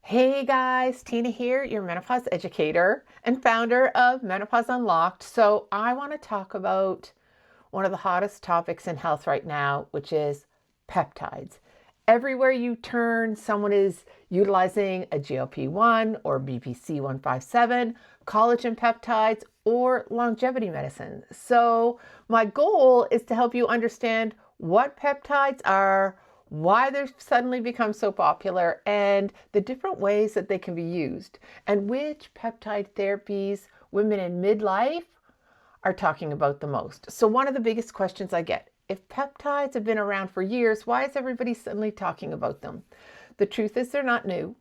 Hey guys, Tina here, your menopause educator and founder of Menopause Unlocked. So I want to talk about one of the hottest topics in health right now, which is peptides. Everywhere you turn, someone is utilizing a GLP-1 or BPC 157, collagen peptides, or longevity medicine. So my goal is to help you understand what peptides are, why they've suddenly become so popular, and the different ways that they can be used, and which peptide therapies women in midlife are talking about the most. So one of the biggest questions I get, if peptides have been around for years, why is everybody suddenly talking about them? The truth is they're not new.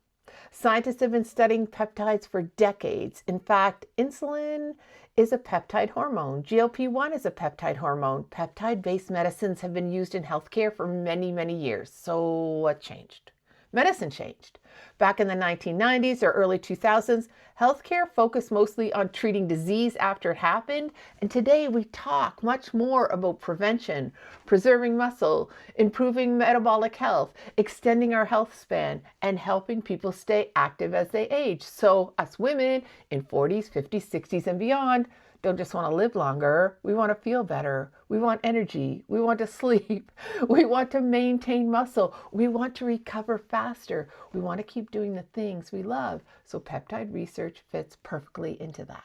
Scientists have been studying peptides for decades. In fact, insulin is a peptide hormone. GLP-1 is a peptide hormone. Peptide-based medicines have been used in healthcare for many, many years. So what changed? Medicine changed. Back in the 1990s or early 2000s, healthcare focused mostly on treating disease after it happened. And today we talk much more about prevention, preserving muscle, improving metabolic health, extending our health span, and helping people stay active as they age. So us women in 40s, 50s, 60s, and beyond don't just want to live longer. We want to feel better. We want energy. We want to sleep. We want to maintain muscle. We want to recover faster. We want to keep doing the things we love. So peptide research fits perfectly into that.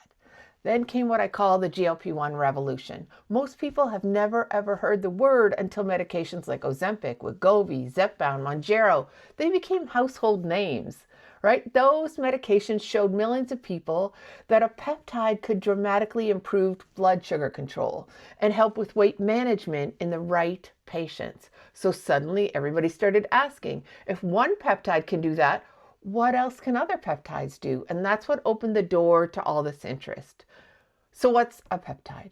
Then came what I call the GLP-1 revolution. Most people have never ever heard the word until medications like Ozempic, Wegovy, Zepbound, Mounjaro, they became household names. Right? Those medications showed millions of people that a peptide could dramatically improve blood sugar control and help with weight management in the right patients. So suddenly everybody started asking, if one peptide can do that, what else can other peptides do? And that's what opened the door to all this interest. So what's a peptide?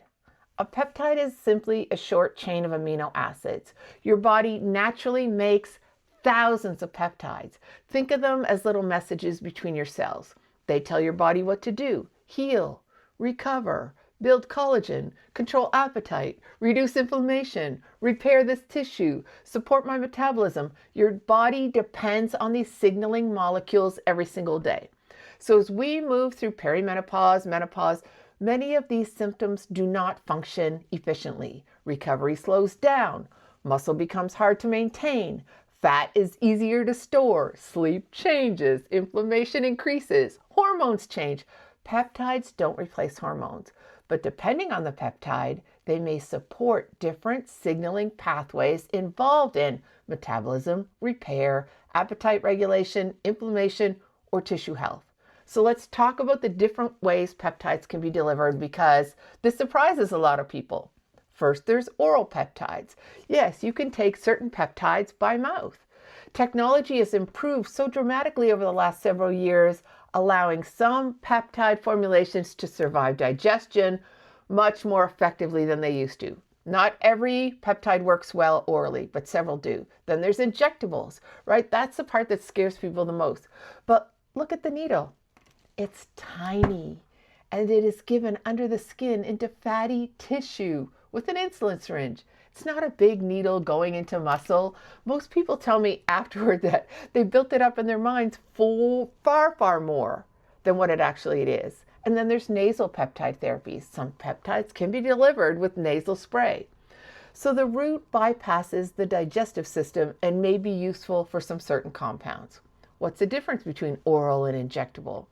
A peptide is simply a short chain of amino acids. Your body naturally makes thousands of peptides. Think of them as little messages between your cells. They tell your body what to do: heal, recover, build collagen, control appetite, reduce inflammation, repair this tissue, support my metabolism. Your body depends on these signaling molecules every single day. So as we move through perimenopause, menopause, many of these symptoms do not function efficiently. Recovery slows down. Muscle becomes hard to maintain. Fat is easier to store, sleep changes, inflammation increases, hormones change. Peptides don't replace hormones, but depending on the peptide, they may support different signaling pathways involved in metabolism, repair, appetite regulation, inflammation, or tissue health. So let's talk about the different ways peptides can be delivered, because this surprises a lot of people. First, there's oral peptides. Yes, you can take certain peptides by mouth. Technology has improved so dramatically over the last several years, allowing some peptide formulations to survive digestion much more effectively than they used to. Not every peptide works well orally, but several do. Then there's injectables, right? That's the part that scares people the most. But look at the needle. It's tiny, and it is given under the skin into fatty tissue with an insulin syringe. It's not a big needle going into muscle. Most people tell me afterward that they built it up in their minds far, far more than what it actually is. And then there's nasal peptide therapies. Some peptides can be delivered with nasal spray. So the route bypasses the digestive system and may be useful for some certain compounds. What's the difference between oral and injectable?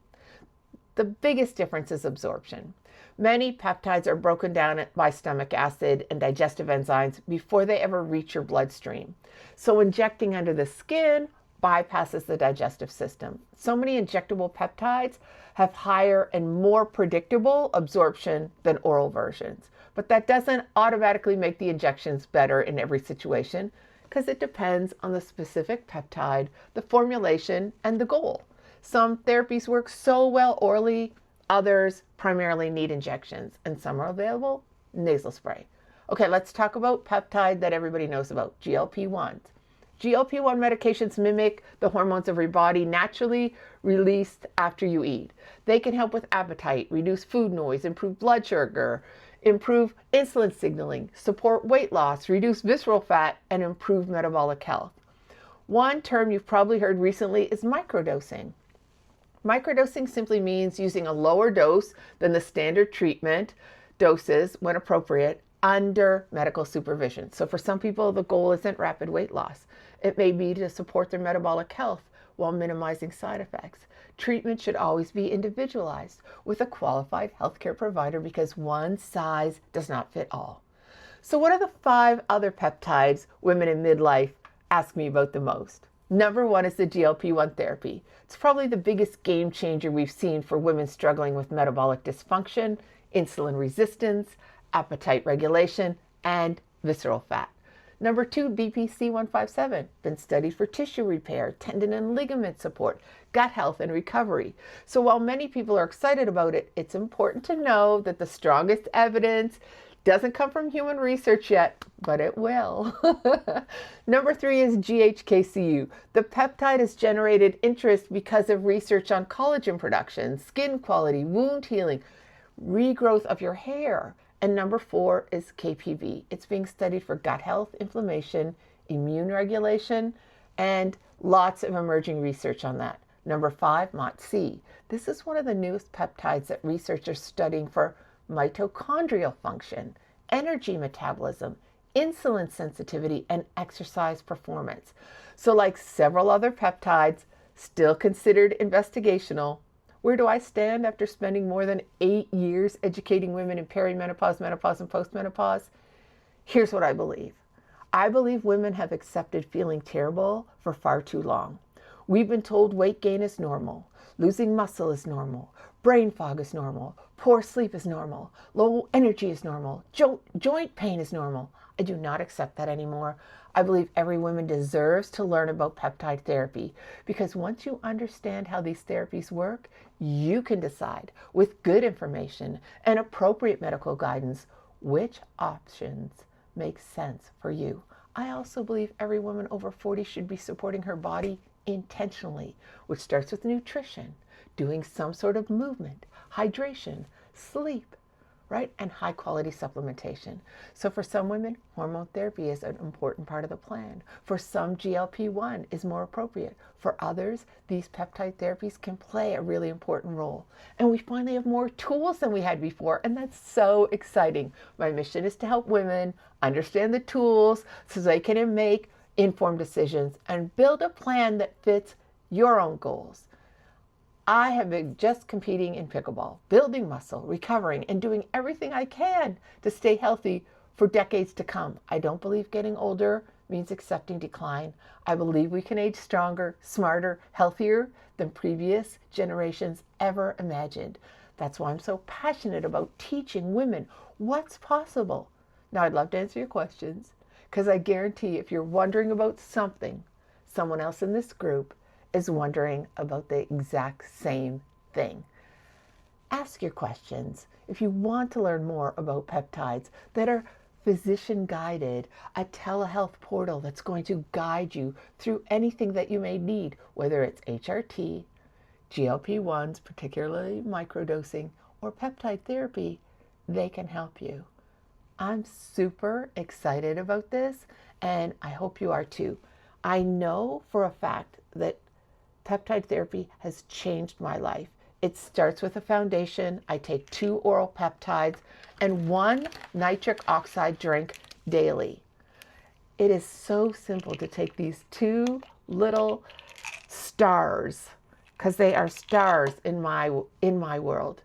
The biggest difference is absorption. Many peptides are broken down by stomach acid and digestive enzymes before they ever reach your bloodstream. So injecting under the skin bypasses the digestive system. So many injectable peptides have higher and more predictable absorption than oral versions. But that doesn't automatically make the injections better in every situation, because it depends on the specific peptide, the formulation, and the goal. Some therapies work so well orally, others primarily need injections, and some are available nasal spray. Okay, let's talk about peptide that everybody knows about, GLP-1s. GLP-1 medications mimic the hormones of your body naturally released after you eat. They can help with appetite, reduce food noise, improve blood sugar, improve insulin signaling, support weight loss, reduce visceral fat, and improve metabolic health. One term you've probably heard recently is microdosing. Microdosing simply means using a lower dose than the standard treatment doses when appropriate under medical supervision. So for some people, the goal isn't rapid weight loss. It may be to support their metabolic health while minimizing side effects. Treatment should always be individualized with a qualified healthcare provider because one size does not fit all. So what are the 5 other peptides women in midlife ask me about the most? Number 1 is the GLP-1 therapy. It's probably the biggest game changer we've seen for women struggling with metabolic dysfunction, insulin resistance, appetite regulation, and visceral fat. Number 2, BPC-157, been studied for tissue repair, tendon and ligament support, gut health and recovery. So while many people are excited about it, it's important to know that the strongest evidence doesn't come from human research yet, but it will. Number 3 is GHKCU. The peptide has generated interest because of research on collagen production, skin quality, wound healing, regrowth of your hair. And number 4 is KPV. It's being studied for gut health, inflammation, immune regulation, and lots of emerging research on that. Number 5, MOTS-C. This is one of the newest peptides that researchers are studying for mitochondrial function, energy metabolism, insulin sensitivity, and exercise performance. So like several other peptides, still considered investigational. Where do I stand after spending more than 8 years educating women in perimenopause, menopause, and postmenopause? Here's what I believe. I believe women have accepted feeling terrible for far too long. We've been told weight gain is normal, losing muscle is normal, brain fog is normal, poor sleep is normal, low energy is normal, joint pain is normal. I do not accept that anymore. I believe every woman deserves to learn about peptide therapy because once you understand how these therapies work, you can decide with good information and appropriate medical guidance which options make sense for you. I also believe every woman over 40 should be supporting her body intentionally, which starts with nutrition, doing some sort of movement, hydration, sleep, right? And high quality supplementation. So for some women, hormone therapy is an important part of the plan. For some, GLP-1 is more appropriate. For others, these peptide therapies can play a really important role. And we finally have more tools than we had before, and that's so exciting. My mission is to help women understand the tools so they can make informed decisions and build a plan that fits your own goals. I have been just competing in pickleball, building muscle, recovering, and doing everything I can to stay healthy for decades to come. I don't believe getting older means accepting decline. I believe we can age stronger, smarter, healthier than previous generations ever imagined. That's why I'm so passionate about teaching women what's possible. Now, I'd love to answer your questions because I guarantee if you're wondering about something, someone else in this group is wondering about the exact same thing. Ask your questions. If you want to learn more about peptides that are physician guided, a telehealth portal that's going to guide you through anything that you may need, whether it's HRT, GLP-1s, particularly microdosing, or peptide therapy, they can help you. I'm super excited about this, and I hope you are too. I know for a fact that peptide therapy has changed my life. It starts with a foundation. I take 2 oral peptides and 1 nitric oxide drink daily. It is so simple to take these 2 little stars, because they are stars in my world.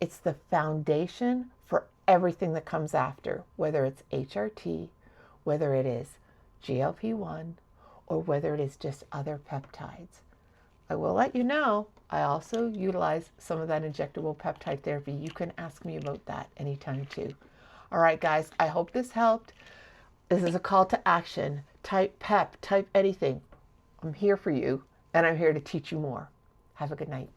It's the foundation for everything that comes after, whether it's HRT, whether it is GLP-1, or whether it is just other peptides. I will let you know, I also utilize some of that injectable peptide therapy. You can ask me about that anytime too. All right, guys, I hope this helped. This is a call to action. Type PEP, type anything. I'm here for you, and I'm here to teach you more. Have a good night.